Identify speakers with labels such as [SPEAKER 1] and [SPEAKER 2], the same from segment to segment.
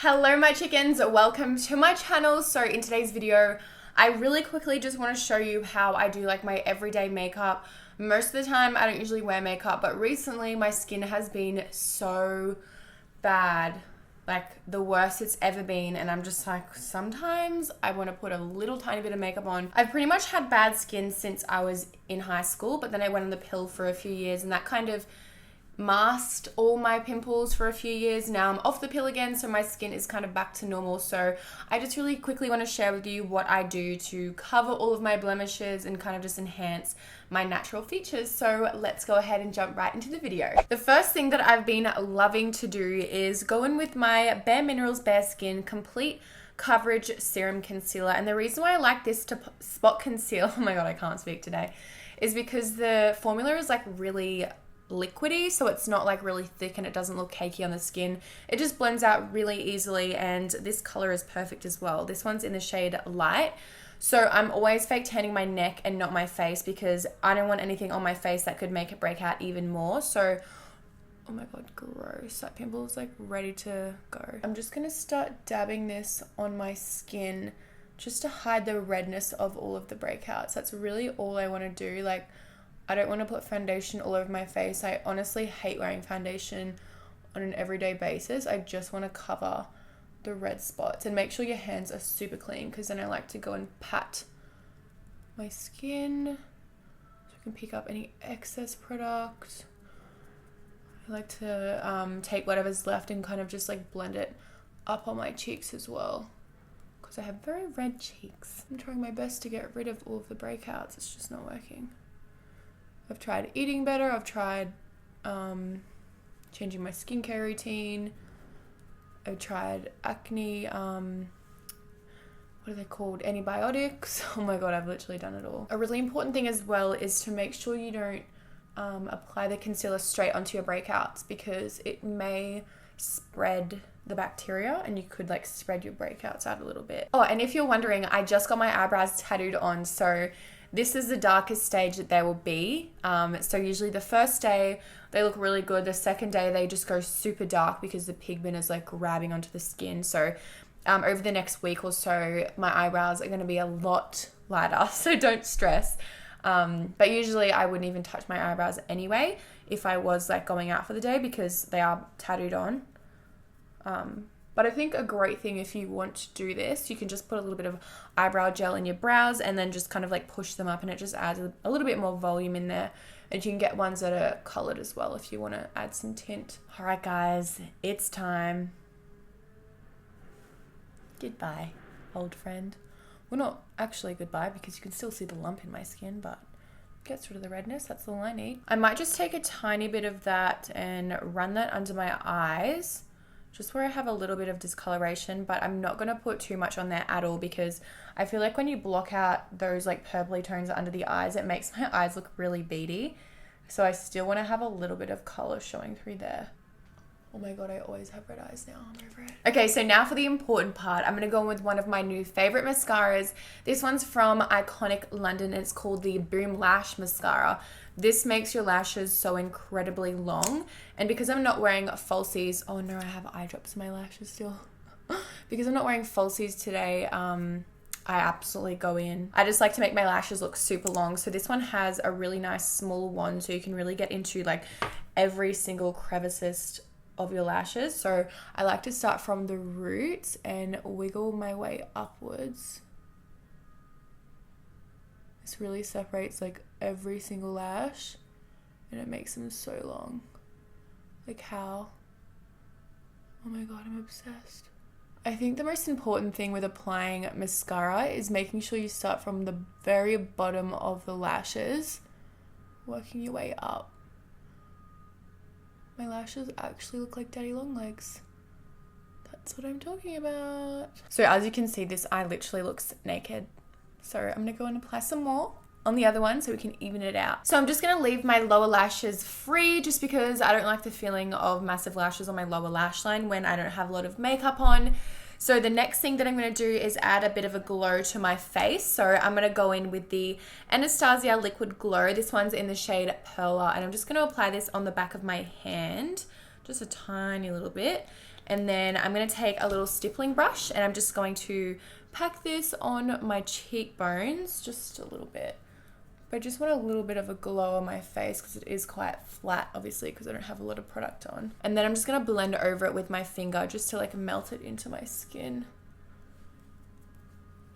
[SPEAKER 1] Hello my chickens, welcome to my channel. So in today's video, I really quickly just want to show you how I do like my everyday makeup. Most of the time I don't usually wear makeup, but recently my skin has been so bad, like the worst it's ever been, and I'm just like, sometimes I want to put a little tiny bit of makeup on. I've pretty much had bad skin since I was in high school, but then I went on the pill for a few years and that kind of masked all my pimples for a few years. Now I'm off the pill again, so my skin is kind of back to normal. So I just really quickly want to share with you what I do to cover all of my blemishes and kind of just enhance my natural features. So let's go ahead and jump right into the video. The first thing that I've been loving to do is go in with my Bare Minerals Bare Skin Complete Coverage Serum Concealer. And the reason why I like this to spot conceal, oh my god, I can't speak today, is because the formula is like really liquidy, so it's not like really thick and it doesn't look cakey on the skin. It just blends out really easily, and this color is perfect as well. This one's in the shade Light. So I'm always fake tanning my neck and not my face because I don't want anything on my face that could make it break out even more. So, oh my god, gross. That pimple is like ready to go. I'm just gonna start dabbing this on my skin just to hide the redness of all of the breakouts. That's really all I want to do. Like, I don't want to put foundation all over my face. I honestly hate wearing foundation on an everyday basis. I just want to cover the red spots, and make sure your hands are super clean, because then I like to go and pat my skin so I can pick up any excess product. I like to take whatever's left and kind of just like blend it up on my cheeks as well, because I have very red cheeks. I'm trying my best to get rid of all of the breakouts. It's just not working. I've tried eating better. I've tried changing my skincare routine. I've tried acne, what are they called? Antibiotics. Oh my god, I've literally done it all. A really important thing as well is to make sure you don't apply the concealer straight onto your breakouts, because it may spread the bacteria and you could like spread your breakouts out a little bit. Oh, and if you're wondering, I just got my eyebrows tattooed on, so this is the darkest stage that they will be. So usually the first day they look really good. The second day they just go super dark because the pigment is like grabbing onto the skin. So over the next week or so, my eyebrows are going to be a lot lighter. So don't stress. But usually I wouldn't even touch my eyebrows anyway if I was like going out for the day, because they are tattooed on. But I think a great thing, if you want to do this, you can just put a little bit of eyebrow gel in your brows and then just kind of like push them up, and it just adds a little bit more volume in there. And you can get ones that are colored as well if you want to add some tint. All right, guys, it's time. Goodbye, old friend. Well, not actually goodbye, because you can still see the lump in my skin, but gets rid of the redness. That's all I need. I might just take a tiny bit of that and run that under my eyes, just where I have a little bit of discoloration, but I'm not going to put too much on there at all, because I feel like when you block out those like purpley tones under the eyes, it makes my eyes look really beady. So I still want to have a little bit of color showing through there. Oh my god, I always have red eyes now. I'm over it. Okay, so now for the important part. I'm going to go in with one of my new favorite mascaras. This one's from Iconic London. It's called the Boom Lash Mascara. This makes your lashes so incredibly long. And because I'm not wearing falsies, oh no, I have eye drops in my lashes still. Because I'm not wearing falsies today, I absolutely go in. I just like to make my lashes look super long. So this one has a really nice small wand, so you can really get into like every single crevices of your lashes. So I like to start from the roots and wiggle my way upwards. This really separates like every single lash, and it makes them so long. Like how? Oh my god, I'm obsessed. I think the most important thing with applying mascara is making sure you start from the very bottom of the lashes, working your way up. My lashes actually look like daddy long legs. That's what I'm talking about. So as you can see, this eye literally looks naked. So I'm going to go and apply some more on the other one so we can even it out. So I'm just going to leave my lower lashes free, just because I don't like the feeling of massive lashes on my lower lash line when I don't have a lot of makeup on. So the next thing that I'm going to do is add a bit of a glow to my face. So I'm going to go in with the Anastasia Liquid Glow. This one's in the shade Perla, and I'm just going to apply this on the back of my hand, just a tiny little bit. And then I'm going to take a little stippling brush and I'm just going to pack this on my cheekbones just a little bit. But I just want a little bit of a glow on my face because it is quite flat, obviously, because I don't have a lot of product on. And then I'm just going to blend over it with my finger just to like melt it into my skin.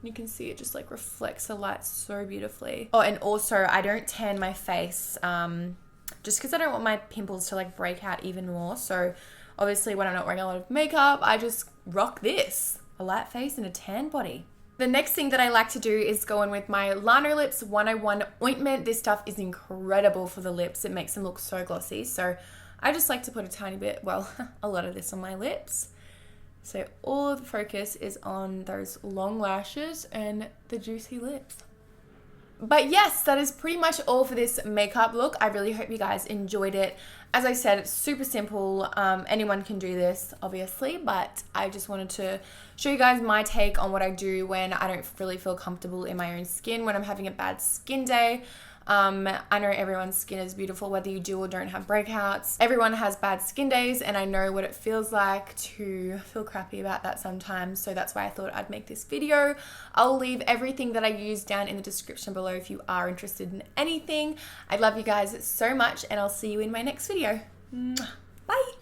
[SPEAKER 1] You can see it just like reflects the light so beautifully. Oh, and also I don't tan my face just because I don't want my pimples to like break out even more. So obviously when I'm not wearing a lot of makeup, I just rock this. A light face and a tan body. The next thing that I like to do is go in with my Lano Lips 101 ointment. This stuff is incredible for the lips. It makes them look so glossy. So I just like to put a tiny bit, well, a lot of this on my lips. So all of the focus is on those long lashes and the juicy lips. But yes, that is pretty much all for this makeup look. I really hope you guys enjoyed it. As I said, it's super simple. Anyone can do this, obviously, but I just wanted to show you guys my take on what I do when I don't really feel comfortable in my own skin, when I'm having a bad skin day. I know everyone's skin is beautiful, whether you do or don't have breakouts. Everyone has bad skin days, and I know what it feels like to feel crappy about that sometimes. So that's why I thought I'd make this video. I'll leave everything that I use down in the description below if you are interested in anything. I love you guys so much, and I'll see you in my next video. Bye.